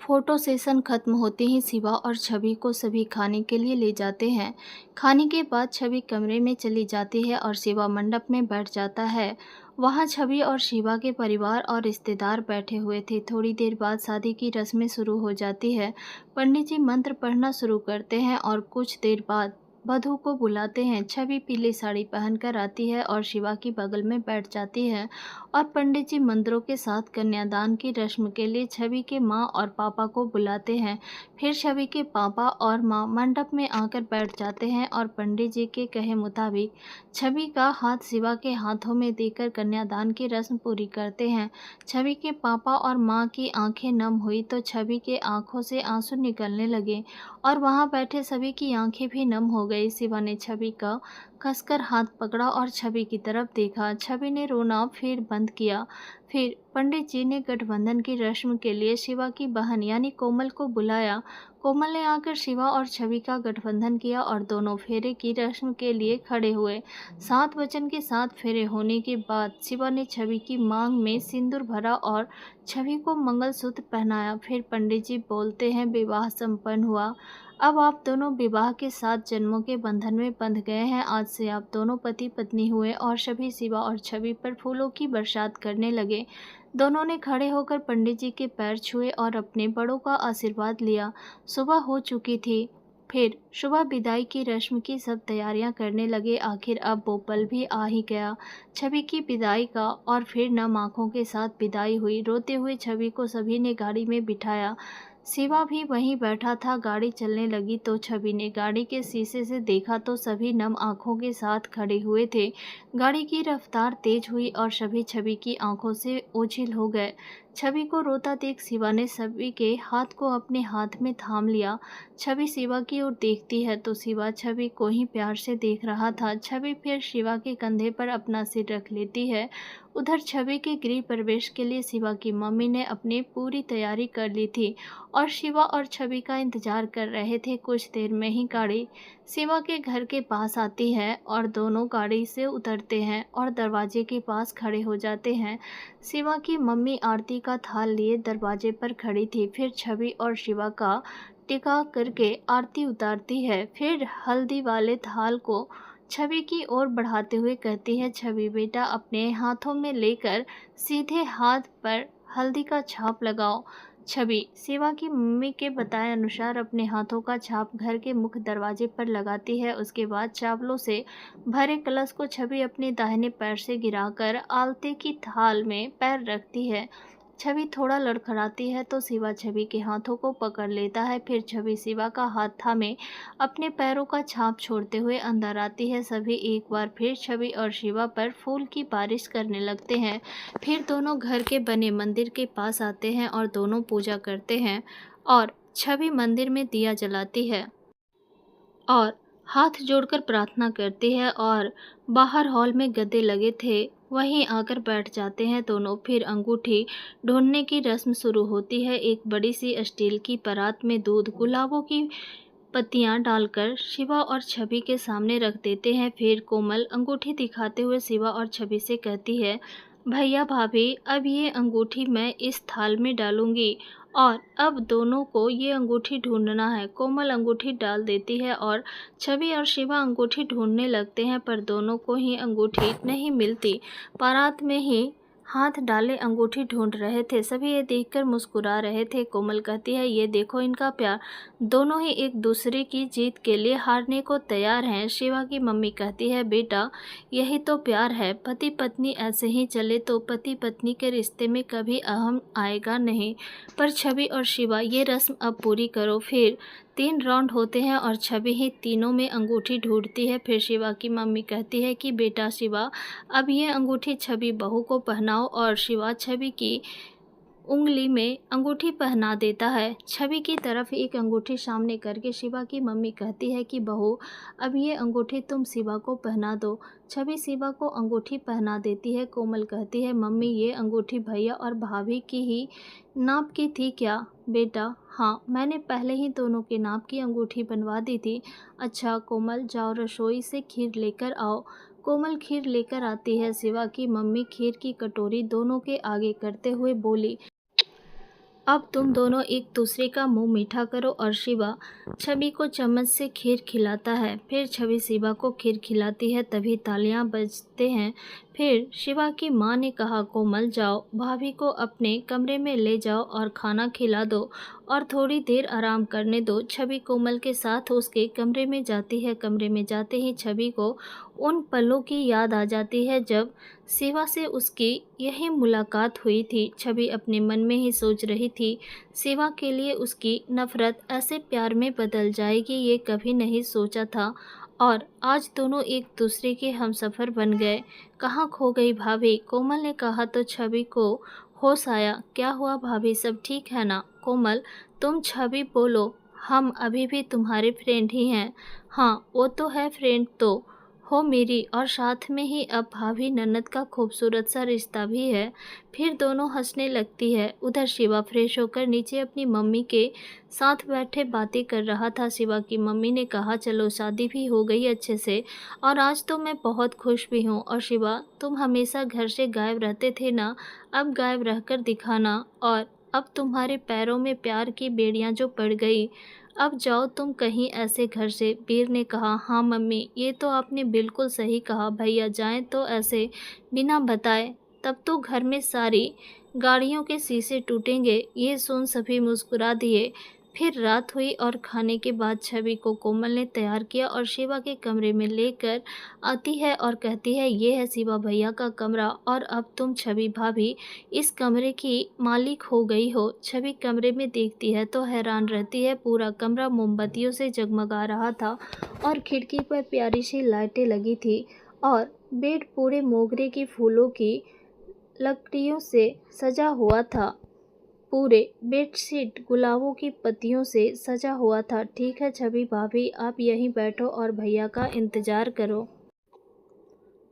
Photo session खत्म होते ही शिवा और छवि को सभी खाने के लिए ले जाते हैं। खाने के बाद छवि कमरे में चली जाती है और शिवा मंडप में बैठ जाता है। वहाँ छवि और शिवा के परिवार और रिश्तेदार बैठे हुए थे। थोड़ी देर बाद शादी की रस्में शुरू हो जाती है। पंडित जी मंत्र पढ़ना शुरू करते हैं और कुछ देर बाद वधू को बुलाते हैं। छवि पीली साड़ी पहनकर आती है और शिवा की बगल में बैठ जाती है और पंडित जी मंत्रों के साथ कन्यादान की रस्म के लिए छवि के माँ और पापा को बुलाते हैं। फिर छवि के पापा और माँ मंडप में आकर बैठ जाते हैं और पंडित जी के कहे मुताबिक छवि का हाथ शिवा के हाथों में देकर कन्यादान की रस्म पूरी करते हैं। छवि के पापा और माँ की आंखें नम हुई तो छवि के आंखों से आंसू निकलने लगे और वहाँ बैठे सभी की आंखें भी नम हो गई। शिवा ने छवि का कसकर हाथ पकड़ा और छवि की तरफ देखा। छवि ने रोना फिर बंद किया। फिर पंडित जी ने गठबंधन की रस्म के लिए शिवा की बहन यानी कोमल को बुलाया। कोमल ने आकर शिवा और छवि का गठबंधन किया और दोनों फेरे की रस्म के लिए खड़े हुए। 7 वचन के 7 फेरे होने के बाद शिवा ने छवि की मांग में सिंदूर भरा और छवि को मंगलसूत्र पहनाया। फिर पंडित जी बोलते हैं, विवाह संपन्न हुआ। अब आप दोनों विवाह के 7 जन्मों के बंधन में बंध गए हैं। आज से आप दोनों पति पत्नी हुए। और सभी शिवा और छवि पर फूलों की बरसात करने लगे। दोनों ने खड़े होकर पंडित जी के पैर छुए और अपने बड़ों का आशीर्वाद लिया। सुबह हो चुकी थी। फिर सुबह विदाई की रस्म की सब तैयारियां करने लगे। आखिर अब वो पल भी आ ही गया, छवि की विदाई का। और फिर नम आंखों के साथ विदाई हुई। रोते हुए छवि को सभी ने गाड़ी में बिठाया। शिवा भी वहीं बैठा था। गाड़ी चलने लगी तो छवि ने गाड़ी के शीशे से देखा तो सभी नम आंखों के साथ खड़े हुए थे। गाड़ी की रफ्तार तेज हुई और सभी छवि की आंखों से ओझल हो गए। छवि को रोता देख शिवा ने सभी के हाथ को अपने हाथ में थाम लिया। छवि शिवा की ओर देखती है तो शिवा छवि को ही प्यार से देख रहा था। छवि फिर शिवा के कंधे पर अपना सिर रख लेती है। उधर छवि के गृह प्रवेश के लिए शिवा की मम्मी ने अपनी पूरी तैयारी कर ली थी और शिवा और छवि का इंतजार कर रहे थे। कुछ देर में ही गाड़ी शिवा के घर के पास आती है और दोनों गाड़ी से उतरते हैं और दरवाजे के पास खड़े हो जाते हैं। शिवा की मम्मी आरती का थाल लिए दरवाजे पर खड़ी थी। फिर छवि और शिवा का टिका करके आरती उतारती है। फिर हल्दी वाले थाल को छवि की ओर बढ़ाते हुए कहती है, छवि बेटा अपने हाथों में लेकर सीधे हाथ पर हल्दी का छाप लगाओ। छवि शिवा की मम्मी के बताए अनुसार अपने हाथों का छाप घर के मुख्य दरवाजे पर लगाती है। उसके बाद चावलों से भरे कलश को छवि अपने दाहिने पैर से गिराकर आलते की थाल में पैर रखती है। छवि थोड़ा लड़खड़ाती है तो शिवा छवि के हाथों को पकड़ लेता है। फिर छवि शिवा का हाथ थामे अपने पैरों का छाप छोड़ते हुए अंदर आती है। सभी एक बार फिर छवि और शिवा पर फूल की बारिश करने लगते हैं। फिर दोनों घर के बने मंदिर के पास आते हैं और दोनों पूजा करते हैं और छवि मंदिर में दिया जलाती है और हाथ जोड़कर प्रार्थना करती है और बाहर हॉल में गद्दे लगे थे वहीं आकर बैठ जाते हैं दोनों। फिर अंगूठी ढूंढने की रस्म शुरू होती है। एक बड़ी सी स्टील की परात में दूध गुलाबों की पत्तियां डालकर शिवा और छवि के सामने रख देते हैं। फिर कोमल अंगूठी दिखाते हुए शिवा और छवि से कहती है, भैया भाभी अब ये अंगूठी मैं इस थाल में डालूंगी और अब दोनों को ये अंगूठी ढूंढना है। कोमल अंगूठी डाल देती है और छवि और शिवा अंगूठी ढूंढने लगते हैं पर दोनों को ही अंगूठी नहीं मिलती। बारात में ही हाथ डाले अंगूठी ढूंढ रहे थे। सभी ये देखकर मुस्कुरा रहे थे। कोमल कहती है, ये देखो इनका प्यार, दोनों ही एक दूसरे की जीत के लिए हारने को तैयार हैं। शिवा की मम्मी कहती है, बेटा यही तो प्यार है। पति पत्नी ऐसे ही चले तो पति पत्नी के रिश्ते में कभी अहम आएगा नहीं। पर छवि और शिवा ये रस्म अब पूरी करो। फिर 3 राउंड होते हैं और छवि ही तीनों में अंगूठी ढूंढती है। फिर शिवा की मम्मी कहती है कि बेटा शिवा अब ये अंगूठी छवि बहू को पहनाओ और शिवा छवि की उंगली में अंगूठी पहना देता है। छवि की तरफ एक अंगूठी सामने करके शिवा की मम्मी कहती है कि बहू अब ये अंगूठी तुम शिवा को पहना दो। छवि शिवा को अंगूठी पहना देती है। कोमल कहती है, मम्मी ये अंगूठी भैया और भाभी की ही नाप की थी क्या? बेटा हाँ, मैंने पहले ही दोनों के नाप की अंगूठी बनवा दी थी। अच्छा कोमल जाओ रसोई से खीर लेकर आओ। कोमल खीर लेकर आती है। शिवा की मम्मी खीर की कटोरी दोनों के आगे करते हुए बोली, अब तुम दोनों एक दूसरे का मुंह मीठा करो। और शिवा छवि को चम्मच से खीर खिलाता है। फिर छवि शिवा को खीर खिलाती है। तभी तालियां बजते हैं। फिर शिवा की माँ ने कहा, कोमल जाओ, भाभी को अपने कमरे में ले जाओ और खाना खिला दो और थोड़ी देर आराम करने दो। छवि कोमल के साथ उसके कमरे में जाती है। कमरे में जाते ही छवि को उन पलों की याद आ जाती है जब शिवा से उसकी यही मुलाकात हुई थी। छवि अपने मन में ही सोच रही थी, शिवा के लिए उसकी नफ़रत ऐसे प्यार में बदल जाएगी, ये कभी नहीं सोचा था। और आज दोनों एक दूसरे के हमसफ़र बन गए। कहाँ खो गई भाभी? कोमल ने कहा तो छवि को होश आया। क्या हुआ भाभी, सब ठीक है ना? कोमल, तुम छवि बोलो, हम अभी भी तुम्हारे फ्रेंड ही हैं। हाँ, वो तो है, फ्रेंड तो हो मेरी, और साथ में ही अब भाभी ननद का खूबसूरत सा रिश्ता भी है। फिर दोनों हंसने लगती है। उधर शिवा फ्रेश होकर नीचे अपनी मम्मी के साथ बैठे बातें कर रहा था। शिवा की मम्मी ने कहा, चलो शादी भी हो गई अच्छे से और आज तो मैं बहुत खुश भी हूँ। और शिवा, तुम हमेशा घर से गायब रहते थे ना, अब गायब रहकर दिखाना। और अब तुम्हारे पैरों में प्यार की बेड़ियाँ जो पड़ गई, अब जाओ तुम कहीं ऐसे घर से। वीर ने कहा, हाँ मम्मी, ये तो आपने बिल्कुल सही कहा। भैया जाएं तो ऐसे बिना बताए, तब तो घर में सारी गाड़ियों के शीशे टूटेंगे। ये सुन सभी मुस्कुरा दिए। फिर रात हुई और खाने के बाद छवि को कोमल ने तैयार किया और शिवा के कमरे में लेकर आती है और कहती है, ये है शिवा भैया का कमरा और अब तुम छवि भाभी इस कमरे की मालिक हो गई हो। छवि कमरे में देखती है तो हैरान रहती है। पूरा कमरा मोमबत्तियों से जगमगा रहा था और खिड़की पर प्यारी सी लाइटें लगी थी और बेड पूरे मोगरे की फूलों की लकड़ियों से सजा हुआ था। पूरे बेडशीट गुलाबों की पत्तियों से सजा हुआ था। ठीक है छवि भाभी, आप यहीं बैठो और भैया का इंतज़ार करो।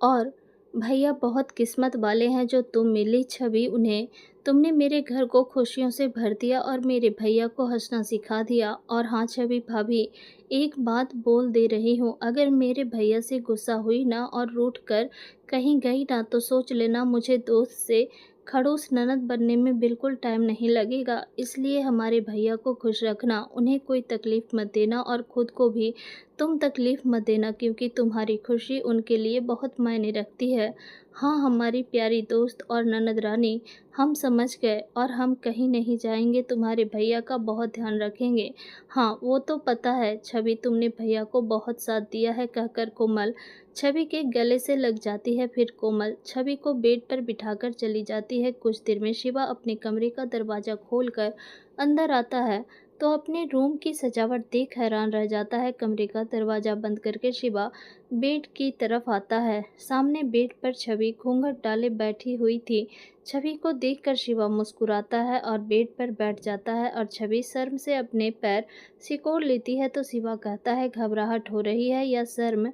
और भैया बहुत किस्मत वाले हैं जो तुम मिली छवि उन्हें। तुमने मेरे घर को खुशियों से भर दिया और मेरे भैया को हंसना सिखा दिया। और हाँ छवि भाभी, एक बात बोल दे रही हूँ, अगर मेरे भैया से गुस्सा हुई ना और रूठ कर कहीं गई ना तो सोच लेना मुझे दोस्त से खड़ूस ननद बनने में बिल्कुल टाइम नहीं लगेगा। इसलिए हमारे भैया को खुश रखना, उन्हें कोई तकलीफ़ मत देना और ख़ुद को भी तुम तकलीफ़ मत देना, क्योंकि तुम्हारी खुशी उनके लिए बहुत मायने रखती है। हाँ हमारी प्यारी दोस्त और ननद रानी, हम समझ गए और हम कहीं नहीं जाएंगे, तुम्हारे भैया का बहुत ध्यान रखेंगे। हाँ वो तो पता है छवि, तुमने भैया को बहुत साथ दिया है, कहकर कोमल छवि के गले से लग जाती है। फिर कोमल छवि को बेड पर बिठाकर चली जाती है। कुछ देर में शिवा अपने कमरे का दरवाज़ा खोलकर अंदर आता है तो अपने रूम की सजावट देख हैरान रह जाता है। कमरे का दरवाज़ा बंद करके शिवा बेड की तरफ आता है। सामने बेड पर छवि घूंघट डाले बैठी हुई थी। छवि को देखकर शिवा मुस्कुराता है और बेड पर बैठ जाता है और छवि शर्म से अपने पैर सिकोड़ लेती है तो शिवा कहता है, घबराहट हो रही है या शर्म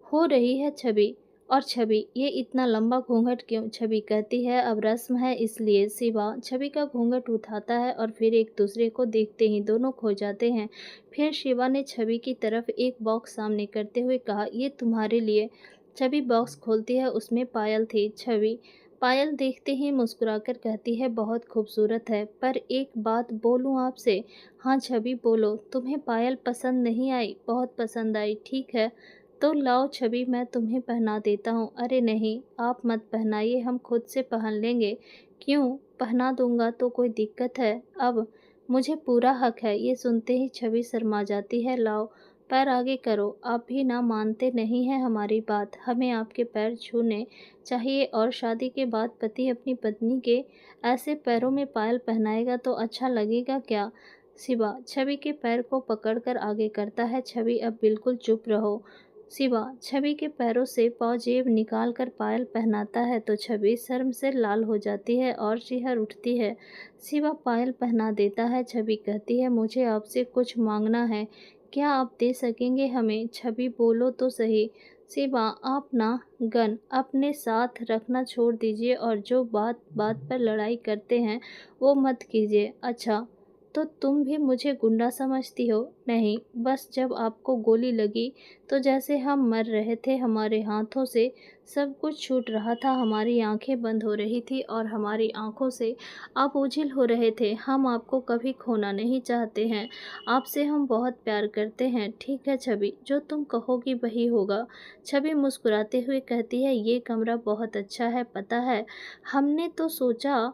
हो रही है छवि? और छवि, ये इतना लंबा घूंघट क्यों? छवि कहती है, अब रस्म है इसलिए। शिवा छवि का घूंघट उठाता है और फिर एक दूसरे को देखते ही दोनों खो जाते हैं। फिर शिवा ने छवि की तरफ एक बॉक्स सामने करते हुए कहा, ये तुम्हारे लिए। छवि बॉक्स खोलती है, उसमें पायल थी। छवि पायल देखते ही मुस्कुराकर कहती है, बहुत खूबसूरत है, पर एक बात बोलूं आपसे? हाँ छवि बोलो, तुम्हें पायल पसंद नहीं आई? बहुत पसंद आई। ठीक है तो लाओ छवि, मैं तुम्हें पहना देता हूँ। अरे नहीं, आप मत पहनाइए, हम खुद से पहन लेंगे। क्यों? पहना दूंगा तो कोई दिक्कत है? अब मुझे पूरा हक है। ये सुनते ही छवि शर्मा जाती है। लाओ पैर आगे करो, आप भी ना मानते नहीं हैं हमारी बात, हमें आपके पैर छूने चाहिए। और शादी के बाद पति अपनी पत्नी के ऐसे पैरों में पायल पहनाएगा तो अच्छा लगेगा क्या? शिवा छवि के पैर को पकड़कर आगे करता है। छवि अब बिल्कुल चुप रहो। शिवा छवि के पैरों से पाजेब निकाल कर पायल पहनाता है तो छवि शर्म से लाल हो जाती है और शिहर उठती है। शिवा पायल पहना देता है। छवि कहती है, मुझे आपसे कुछ मांगना है, क्या आप दे सकेंगे हमें? छवि बोलो तो सही। शिवा, आप ना गन अपने साथ रखना छोड़ दीजिए और जो बात बात पर लड़ाई करते हैं वो मत कीजिए। अच्छा तो तुम भी मुझे गुंडा समझती हो? नहीं, बस जब आपको गोली लगी तो जैसे हम मर रहे थे, हमारे हाथों से सब कुछ छूट रहा था, हमारी आंखें बंद हो रही थी और हमारी आंखों से आप ओझल हो रहे थे। हम आपको कभी खोना नहीं चाहते हैं, आपसे हम बहुत प्यार करते हैं। ठीक है छवि, जो तुम कहोगी वही होगा। छवि मुस्कुराते हुए कहती है, ये कमरा बहुत अच्छा है, पता है हमने तो सोचा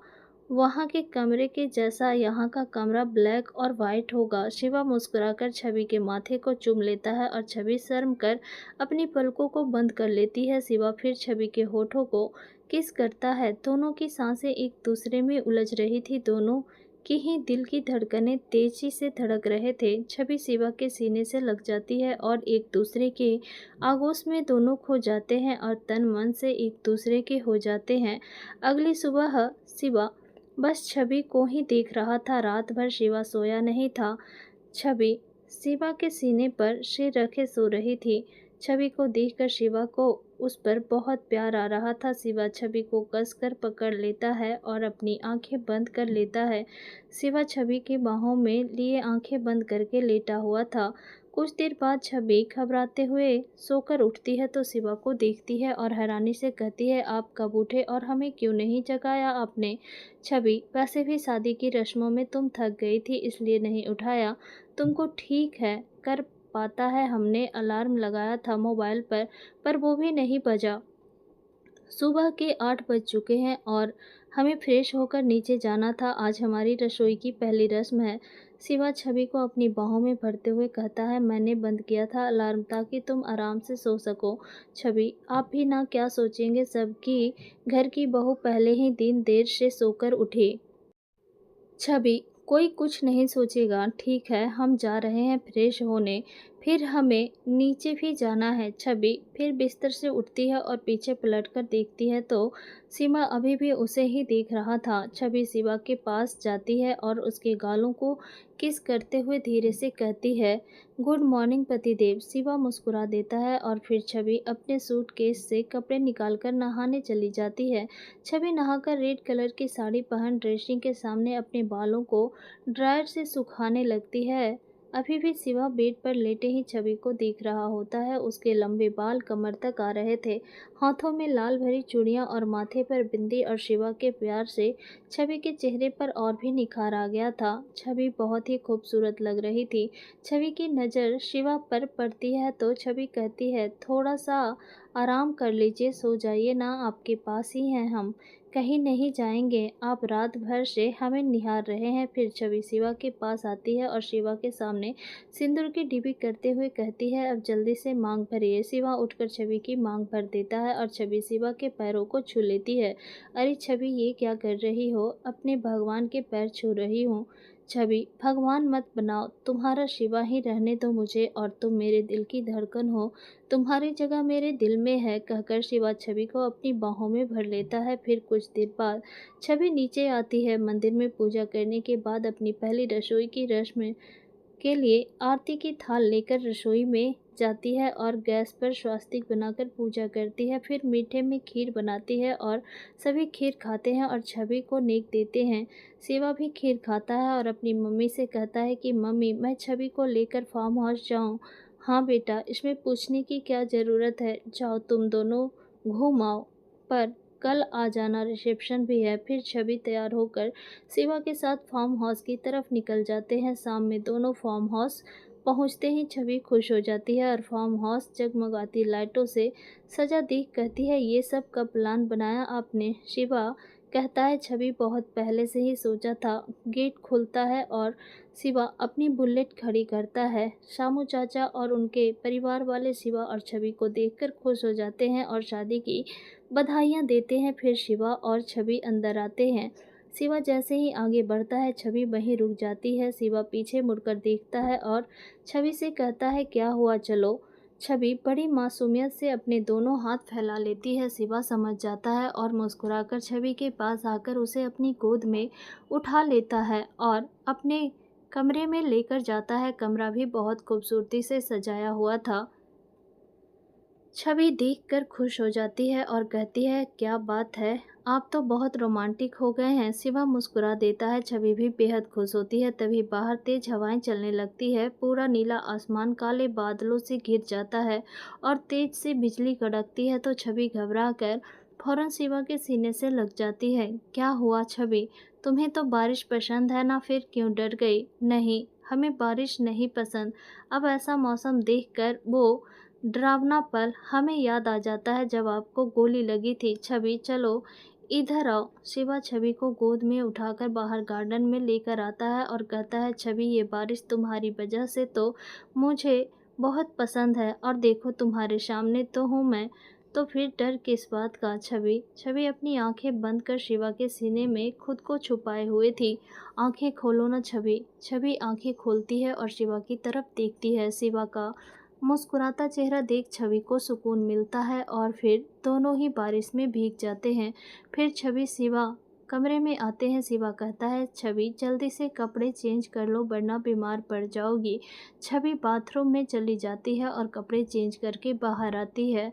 वहाँ के कमरे के जैसा यहाँ का कमरा ब्लैक और वाइट होगा। शिवा मुस्कुराकर छवि के माथे को चूम लेता है और छवि शर्म कर अपनी पलकों को बंद कर लेती है। शिवा फिर छवि के होठों को किस करता है। दोनों की सांसें एक दूसरे में उलझ रही थी, दोनों की ही दिल की धड़कनें तेजी से धड़क रहे थे। छवि शिवा के सीने से लग जाती है और एक दूसरे के आगोश में दोनों खो जाते हैं और तन मन से एक दूसरे के हो जाते हैं। अगली सुबह शिवा बस छवि को ही देख रहा था। रात भर शिवा सोया नहीं था। छवि शिवा के सीने पर सिर रखे सो रही थी। छवि को देखकर शिवा को उस पर बहुत प्यार आ रहा था। शिवा छवि को कसकर पकड़ लेता है और अपनी आंखें बंद कर लेता है। शिवा छवि की बाहों में लिए आंखें बंद करके लेटा हुआ था। कुछ देर बाद छवि घबराते हुए सोकर उठती है तो शिवा को देखती है और हैरानी से कहती है, आप कब उठे और हमें क्यों नहीं जगाया आपने? छवि, वैसे भी शादी की रस्मों में तुम थक गई थी इसलिए नहीं उठाया। तुमको ठीक है कर पाता है, हमने अलार्म लगाया था मोबाइल पर वो भी नहीं बजा। सुबह के 8 बज चुके हैं और हमें फ्रेश होकर नीचे जाना था। आज हमारी रसोई की पहली रस्म है। शिवा छवि को अपनी बाहों में भरते हुए कहता है, मैंने बंद किया था अलार्म ताकि तुम आराम से सो सको। छवि, आप भी ना क्या सोचेंगे सबकी घर की बहू पहले ही दिन देर से सोकर उठी। छवि, कोई कुछ नहीं सोचेगा। ठीक है, हम जा रहे हैं फ्रेश होने, फिर हमें नीचे भी जाना है। छवि फिर बिस्तर से उठती है और पीछे पलटकर देखती है तो सीमा अभी भी उसे ही देख रहा था। छवि शिवा के पास जाती है और उसके गालों को किस करते हुए धीरे से कहती है, गुड मॉर्निंग पतिदेव। शिवा मुस्कुरा देता है और फिर छवि अपने सूटकेस से कपड़े निकालकर नहाने चली जाती है। छवि नहाकर रेड कलर की साड़ी पहन ड्रेसिंग के सामने अपने बालों को ड्रायर से सुखाने लगती है। अभी भी शिवा बेड पर लेटे ही छवि को देख रहा होता है। उसके लंबे बाल कमर तक आ रहे थे, हाथों में लाल भरी चूड़ियां और माथे पर बिंदी, और शिवा के प्यार से छवि के चेहरे पर और भी निखार आ गया था। छवि बहुत ही खूबसूरत लग रही थी। छवि की नज़र शिवा पर पड़ती है तो छवि कहती है, थोड़ा सा आराम कर लीजिए, सो जाइए ना, आपके पास ही हैं हम, कहीं नहीं जाएंगे। आप रात भर से हमें निहार रहे हैं। फिर छवि शिवा के पास आती है और शिवा के सामने सिंदूर की डिबी करते हुए कहती है, अब जल्दी से मांग भरिए। शिवा उठकर छवि की मांग भर देता है और छवि शिवा के पैरों को छू लेती है। अरे छवि, ये क्या कर रही हो? अपने भगवान के पैर छू रही हूँ। छवि, भगवान मत बनाओ, तुम्हारा शिवा ही रहने दो मुझे, और तुम मेरे दिल की धड़कन हो, तुम्हारी जगह मेरे दिल में है, कहकर शिवा छवि को अपनी बाहों में भर लेता है। फिर कुछ देर बाद छवि नीचे आती है। मंदिर में पूजा करने के बाद अपनी पहली रसोई की रस्म के लिए आरती की थाल लेकर रसोई में जाती है और गैस पर स्वास्तिक बनाकर पूजा करती है। फिर मीठे में खीर बनाती है और सभी खीर खाते हैं और छवि को नेक देते हैं। शिवा भी खीर खाता है और अपनी मम्मी से कहता है कि मम्मी, मैं छवि को लेकर फार्म हाउस जाऊं? हाँ बेटा, इसमें पूछने की क्या ज़रूरत है, जाओ तुम दोनों घूम आओ, पर कल आ जाना, रिसेप्शन भी है। फिर छवि तैयार होकर शिवा के साथ फार्म हाउस की तरफ निकल जाते हैं। शाम में दोनों फार्म हाउस पहुंचते ही छवि खुश हो जाती है और फार्म हाउस जगमगाती लाइटों से सजा देख कहती है, ये सब का प्लान बनाया आपने? शिवा कहता है, छवि बहुत पहले से ही सोचा था। गेट खुलता है और शिवा अपनी बुलेट खड़ी करता है। शामू चाचा और उनके परिवार वाले शिवा और छवि को देखकर खुश हो जाते हैं और शादी की बधाइयाँ देते हैं। फिर शिवा और छवि अंदर आते हैं। शिवा जैसे ही आगे बढ़ता है छवि वहीं रुक जाती है। शिवा पीछे मुड़कर देखता है और छवि से कहता है, क्या हुआ, चलो। छवि बड़ी मासूमियत से अपने दोनों हाथ फैला लेती है। शिवा समझ जाता है और मुस्कुराकर छवि के पास आकर उसे अपनी गोद में उठा लेता है और अपने कमरे में लेकर जाता है। कमरा भी बहुत खूबसूरती से सजाया हुआ था। छवि देखकर खुश हो जाती है और कहती है, क्या बात है, आप तो बहुत रोमांटिक हो गए हैं। शिवा मुस्कुरा देता है। छवि भी बेहद खुश होती है। तभी बाहर तेज हवाएं चलने लगती है। पूरा नीला आसमान काले बादलों से घिर जाता है और तेज से बिजली कड़कती है। तो छवि घबरा कर फौरन शिवा के सीने से लग जाती है। क्या हुआ छवि, तुम्हें तो बारिश पसंद है ना, फिर क्यों डर गई? नहीं, हमें बारिश नहीं पसंद। अब ऐसा मौसम देखकर वो डरावना पल हमें याद आ जाता है जब आपको गोली लगी थी। छवि, चलो इधर आओ। शिवा छवि को गोद में उठाकर बाहर गार्डन में लेकर आता है और कहता है, छवि, ये बारिश तुम्हारी वजह से तो मुझे बहुत पसंद है, और देखो तुम्हारे सामने तो हूँ मैं, तो फिर डर किस बात का? छवि छवि अपनी आंखें बंद कर शिवा के सीने में खुद को छुपाए हुए थी। आंखें खोलो ना छवि। छवि आंखें खोलती है और शिवा की तरफ देखती है। शिवा का मुस्कुराता चेहरा देख छवि को सुकून मिलता है और फिर दोनों ही बारिश में भीग जाते हैं। फिर छवि शिवा कमरे में आते हैं। शिवा कहता है, छवि जल्दी से कपड़े चेंज कर लो वरना बीमार पड़ जाओगी। छवि बाथरूम में चली जाती है और कपड़े चेंज करके बाहर आती है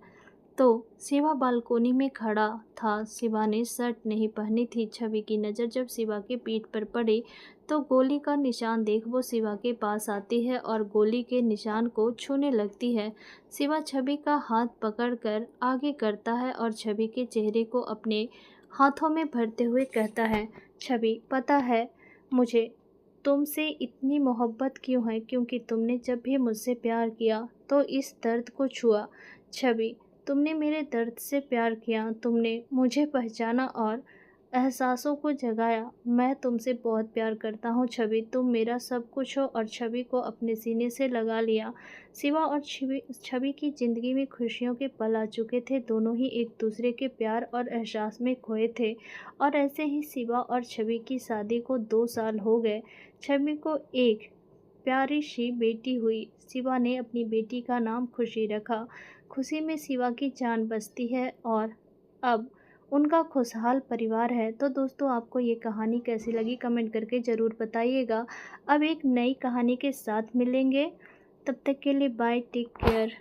तो शिवा बालकोनी में खड़ा था। शिवा ने शर्ट नहीं पहनी थी। छवि की नज़र जब शिवा के पीठ पर पड़ी तो गोली का निशान देख वो शिवा के पास आती है और गोली के निशान को छूने लगती है। शिवा छवि का हाथ पकड़कर आगे करता है और छवि के चेहरे को अपने हाथों में भरते हुए कहता है, छवि, पता है मुझे तुमसे इतनी मोहब्बत क्यों है, क्योंकि तुमने जब भी मुझसे प्यार किया तो इस दर्द को छुआ। छवि, तुमने मेरे दर्द से प्यार किया, तुमने मुझे पहचाना और एहसासों को जगाया। मैं तुमसे बहुत प्यार करता हूँ छवि, तुम मेरा सब कुछ हो। और छवि को अपने सीने से लगा लिया। शिवा और छवि की ज़िंदगी में खुशियों के पल आ चुके थे। दोनों ही एक दूसरे के प्यार और एहसास में खोए थे। और ऐसे ही शिवा और छवि की शादी को 2 साल हो गए। छवि को एक प्यारी सी बेटी हुई। शिवा ने अपनी बेटी का नाम खुशी रखा। खुशी में शिवा की जान बसती है और अब उनका खुशहाल परिवार है। तो दोस्तों, आपको ये कहानी कैसी लगी कमेंट करके ज़रूर बताइएगा। अब एक नई कहानी के साथ मिलेंगे, तब तक के लिए बाय, टेक केयर।